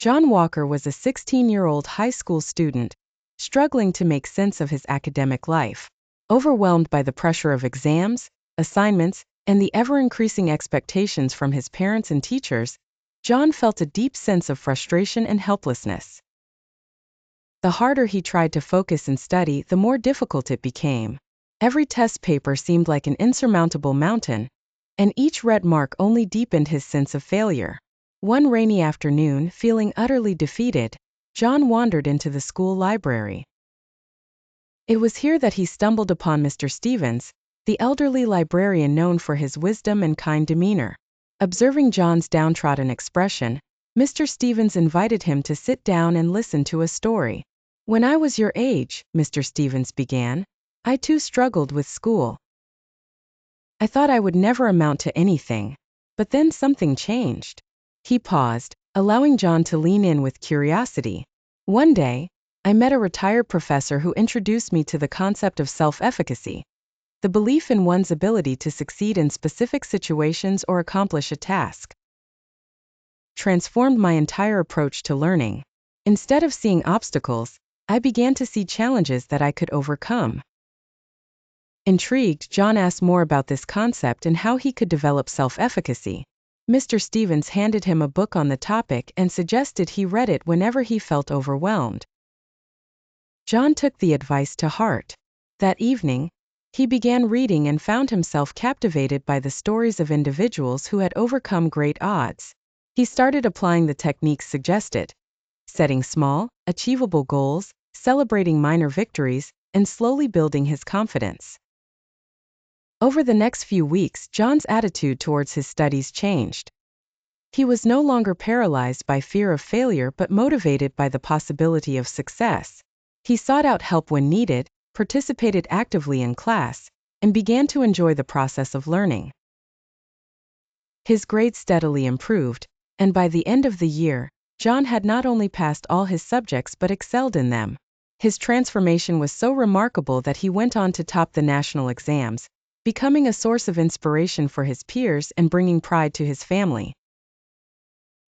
John Walker was a 16-year-old high school student, struggling to make sense of his academic life. Overwhelmed by the pressure of exams, assignments, and the ever-increasing expectations from his parents and teachers, John felt a deep sense of frustration and helplessness. The harder he tried to focus and study, the more difficult it became. Every test paper seemed like an insurmountable mountain, and each red mark only deepened his sense of failure. One rainy afternoon, feeling utterly defeated, John wandered into the school library. It was here that he stumbled upon Mr. Stevens, the elderly librarian known for his wisdom and kind demeanor. Observing John's downtrodden expression, Mr. Stevens invited him to sit down and listen to a story. "When I was your age," Mr. Stevens began, "I too struggled with school. I thought I would never amount to anything. But then something changed." He paused, allowing John to lean in with curiosity. "One day, I met a retired professor who introduced me to the concept of self-efficacy, the belief in one's ability to succeed in specific situations or accomplish a task. Transformed my entire approach to learning. Instead of seeing obstacles, I began to see challenges that I could overcome." Intrigued, John asked more about this concept and how he could develop self-efficacy. Mr. Stevens handed him a book on the topic and suggested he read it whenever he felt overwhelmed. John took the advice to heart. That evening, he began reading and found himself captivated by the stories of individuals who had overcome great odds. He started applying the techniques suggested, setting small, achievable goals, celebrating minor victories, and slowly building his confidence. Over the next few weeks, John's attitude towards his studies changed. He was no longer paralyzed by fear of failure but motivated by the possibility of success. He sought out help when needed, participated actively in class, and began to enjoy the process of learning. His grades steadily improved, and by the end of the year, John had not only passed all his subjects but excelled in them. His transformation was so remarkable that he went on to top the national exams, becoming a source of inspiration for his peers and bringing pride to his family.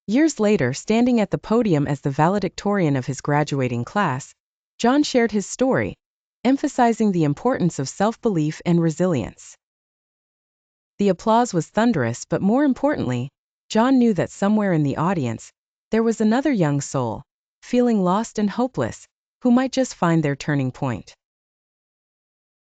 Years later, standing at the podium as the valedictorian of his graduating class, John shared his story, emphasizing the importance of self-belief and resilience. The applause was thunderous, but more importantly, John knew that somewhere in the audience, there was another young soul, feeling lost and hopeless, who might just find their turning point.